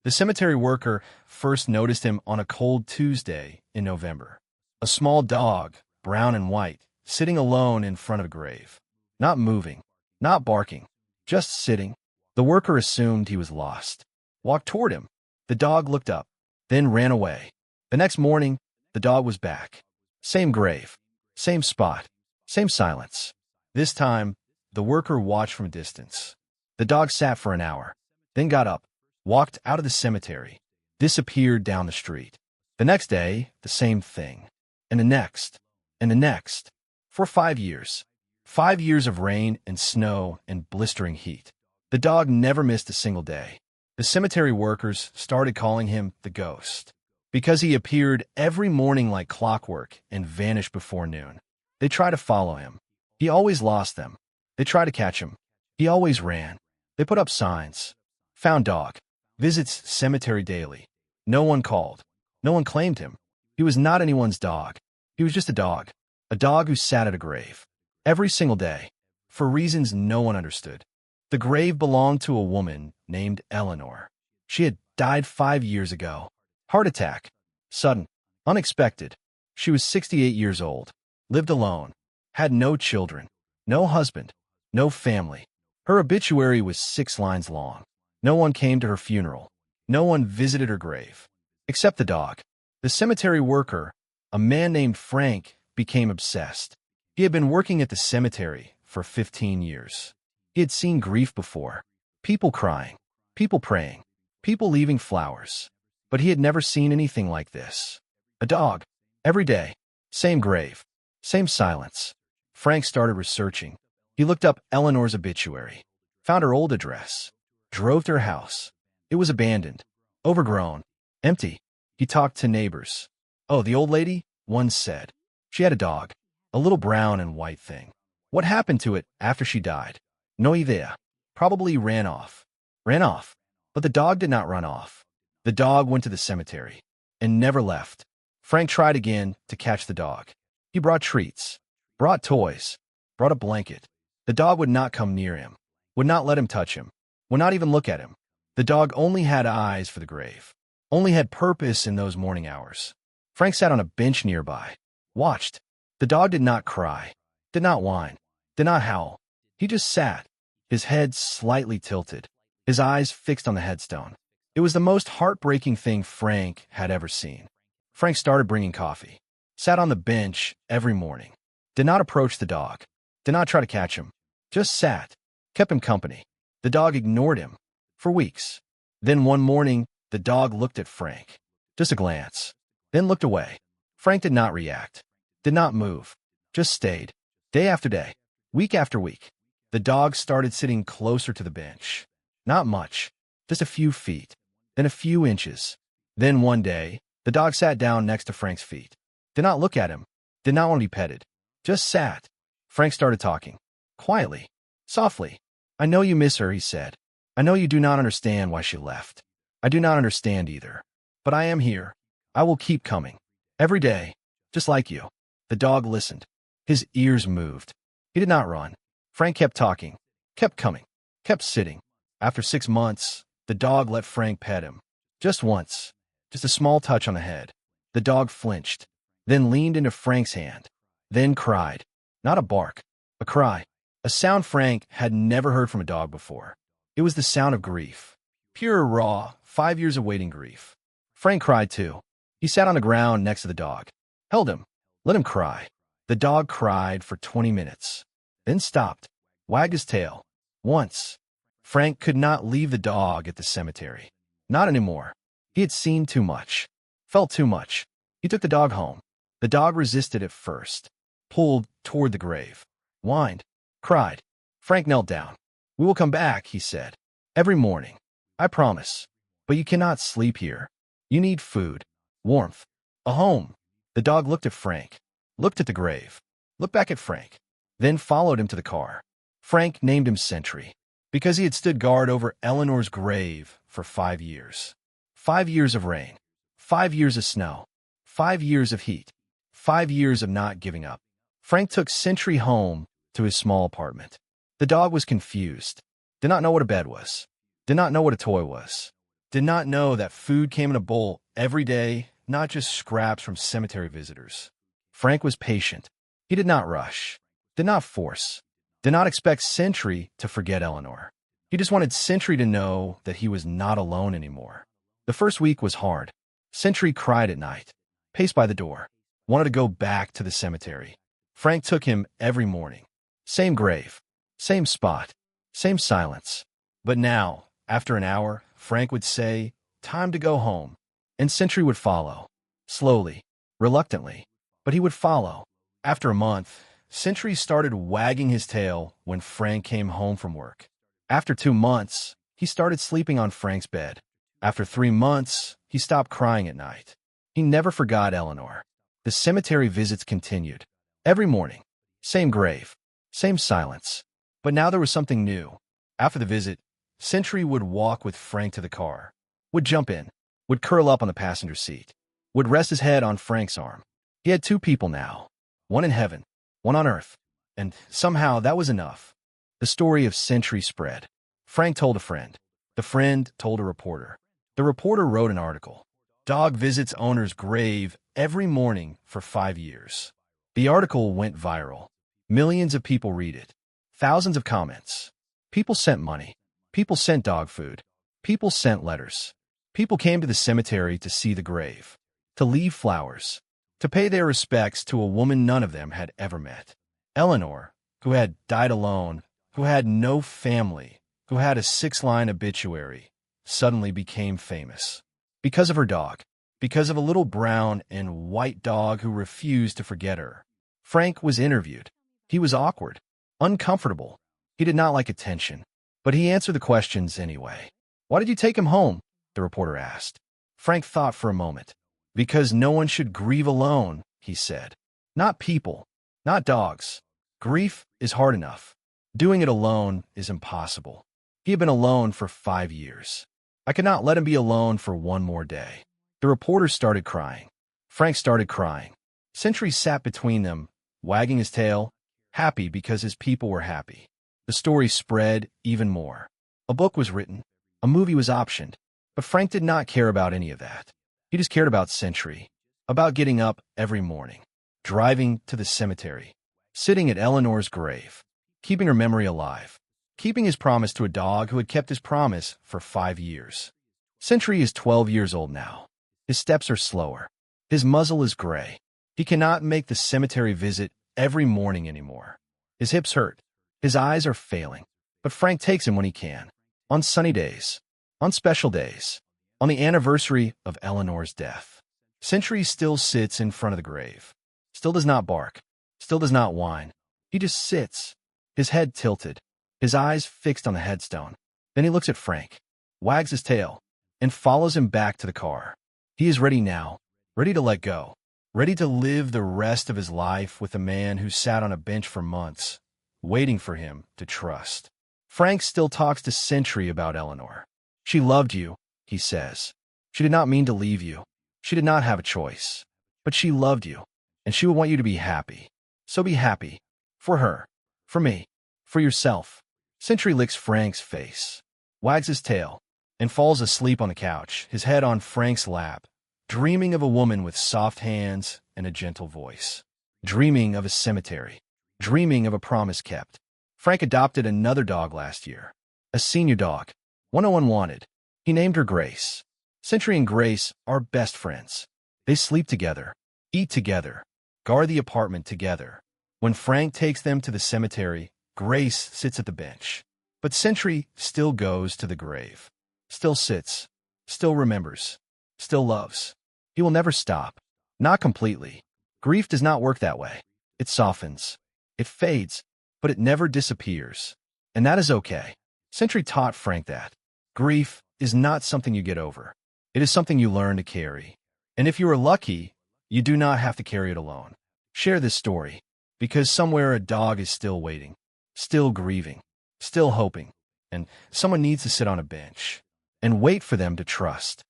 The cemetery worker first noticed him on a cold Tuesday in November. A small dog, brown and white, sitting alone in front of a grave. Not moving, not barking, just sitting. The worker assumed he was lost. Walked toward him. The dog looked up, then ran away. The next morning, the dog was back. Same grave, same spot, same silence. This time, the worker watched from a distance. The dog sat for an hour, then got up, walked out of the cemetery, disappeared down the street. The next day, the same thing. And the next, and the next. For 5 years. 5 years of rain and snow and blistering heat. The dog never missed a single day. The cemetery workers started calling him the ghost, because he appeared every morning like clockwork and vanished before noon. They tried to follow him. He always lost them. They tried to catch him. He always ran. They put up signs. Found dog. Visits cemetery daily. No one called. No one claimed him. He was not anyone's dog. He was just a dog. A dog who sat at a grave. Every single day. For reasons no one understood. The grave belonged to a woman named Eleanor. She had died 5 years ago. Heart attack. Sudden. Unexpected. She was 68 years old. Lived alone. Had no children. No husband. No family. Her obituary was 6 lines long. No one came to her funeral. No one visited her grave. Except the dog. The cemetery worker, a man named Frank, became obsessed. He had been working at the cemetery for 15 years. He had seen grief before. People crying. People praying. People leaving flowers. But he had never seen anything like this. A dog. Every day. Same grave. Same silence. Frank started researching. He looked up Eleanor's obituary. Found her old address. Drove to her house. It was abandoned. Overgrown. Empty. He talked to neighbors. Oh, the old lady? One said. She had a dog. A little brown and white thing. What happened to it after she died? No idea. Probably ran off. Ran off. But the dog did not run off. The dog went to the cemetery and never left. Frank tried again to catch the dog. He brought treats. Brought toys. Brought a blanket. The dog would not come near him. Would not let him touch him. Would not even look at him. The dog only had eyes for the grave. Only had purpose in those morning hours. Frank sat on a bench nearby. Watched. The dog did not cry. Did not whine. Did not howl. He just sat. His head slightly tilted. His eyes fixed on the headstone. It was the most heartbreaking thing Frank had ever seen. Frank started bringing coffee. Sat on the bench every morning. Did not approach the dog. Did not try to catch him. Just sat. Kept him company. The dog ignored him. For weeks. Then one morning, the dog looked at Frank. Just a glance. Then looked away. Frank did not react. Did not move. Just stayed. Day after day. Week after week. The dog started sitting closer to the bench. Not much. Just a few feet. Then a few inches. Then one day, the dog sat down next to Frank's feet. Did not look at him. Did not want to be petted. Just sat. Frank started talking. Quietly. Softly. I know you miss her, he said. I know you do not understand why she left. I do not understand either. But I am here. I will keep coming. Every day. Just like you. The dog listened. His ears moved. He did not run. Frank kept talking. Kept coming. Kept sitting. After 6 months, the dog let Frank pet him. Just once. Just a small touch on the head. The dog flinched. Then leaned into Frank's hand. Then cried. Not a bark. A cry. A sound Frank had never heard from a dog before. It was the sound of grief. Pure, raw, 5 years of waiting grief. Frank cried too. He sat on the ground next to the dog. Held him. Let him cry. The dog cried for 20 minutes. Then stopped. Wagged his tail. Once. Frank could not leave the dog at the cemetery. Not anymore. He had seen too much. Felt too much. He took the dog home. The dog resisted at first. Pulled toward the grave. Whined. Cried. Frank knelt down. We will come back, he said. Every morning. I promise. But you cannot sleep here. You need food. Warmth. A home. The dog looked at Frank. Looked at the grave. Looked back at Frank. Then followed him to the car. Frank named him Sentry, because he had stood guard over Eleanor's grave for 5 years. 5 years of rain. 5 years of snow. 5 years of heat. 5 years of not giving up. Frank took Sentry home to his small apartment. The dog was confused. Did not know what a bed was. Did not know what a toy was. did not know that food came in a bowl every day, not just scraps from cemetery visitors. Frank was patient. He did not rush, did not force, did not expect Sentry to forget Eleanor. He just wanted Sentry to know that he was not alone anymore. The first week was hard. Sentry cried at night, paced by the door, wanted to go back to the cemetery. Frank took him every morning. Same grave, same spot, same silence. But now, after an hour, Frank would say, "Time to go home." And Sentry would follow. Slowly, reluctantly, but he would follow. After a month, Sentry started wagging his tail when Frank came home from work. After 2 months, he started sleeping on Frank's bed. After 3 months, he stopped crying at night. He never forgot Eleanor. The cemetery visits continued. Every morning, same grave, same silence. But now there was something new. After the visit, Sentry would walk with Frank to the car, would jump in, would curl up on the passenger seat, would rest his head on Frank's arm. He had 2 people now, one in heaven, one on earth, and somehow that was enough. The story of Sentry spread. Frank told a friend. The friend told a reporter. The reporter wrote an article. Dog visits owner's grave every morning for 5 years. The article went viral. Millions of people read it. Thousands of comments. People sent money. People sent dog food. People sent letters. People came to the cemetery to see the grave, to leave flowers, to pay their respects to a woman none of them had ever met. Eleanor, who had died alone, who had no family, who had a 6-line obituary, suddenly became famous. Because of her dog. Because of a little brown and white dog who refused to forget her. Frank was interviewed. He was awkward, uncomfortable. He did not like attention. But he answered the questions anyway. "Why did you take him home?" the reporter asked. Frank thought for a moment. "Because no one should grieve alone," he said. "Not people, not dogs. Grief is hard enough. Doing it alone is impossible." He had been alone for 5 years. I could not let him be alone for one more day. The reporter started crying. Frank started crying. Sentry sat between them, wagging his tail, happy because his people were happy. The story spread even more. A book was written. A movie was optioned. But Frank did not care about any of that. He just cared about Sentry, about getting up every morning, driving to the cemetery, sitting at Eleanor's grave, keeping her memory alive, keeping his promise to a dog who had kept his promise for 5 years. Sentry is 12 years old now. His steps are slower. His muzzle is gray. He cannot make the cemetery visit every morning anymore. His hips hurt. His eyes are failing. But Frank takes him when he can. On sunny days. On special days. On the anniversary of Eleanor's death. Sentry still sits in front of the grave. Still does not bark. Still does not whine. He just sits. His head tilted. His eyes fixed on the headstone. Then he looks at Frank, wags his tail, and follows him back to the car. He is ready now. Ready to let go. Ready to live the rest of his life with a man who sat on a bench for months, waiting for him to trust. Frank still talks to Sentry about Eleanor. "She loved you," he says. "She did not mean to leave you. She did not have a choice. But she loved you, and she would want you to be happy. So be happy. For her. For me. For yourself." Sentry licks Frank's face, wags his tail, and falls asleep on the couch, his head on Frank's lap, dreaming of a woman with soft hands and a gentle voice. Dreaming of a cemetery. Dreaming of a promise kept. Frank adopted another dog last year. A senior dog. One no one wanted. He named her Grace. Sentry and Grace are best friends. They sleep together, eat together, guard the apartment together. When Frank takes them to the cemetery, Grace sits at the bench. But Sentry still goes to the grave. Still sits. Still remembers. Still loves. He will never stop. Not completely. Grief does not work that way. It softens. It fades. But it never disappears. And that is okay. Sentry taught Frank that. Grief is not something you get over. It is something you learn to carry. And if you are lucky, you do not have to carry it alone. Share this story. Because somewhere a dog is still waiting. Still grieving. Still hoping. And someone needs to sit on a bench and wait for them to trust.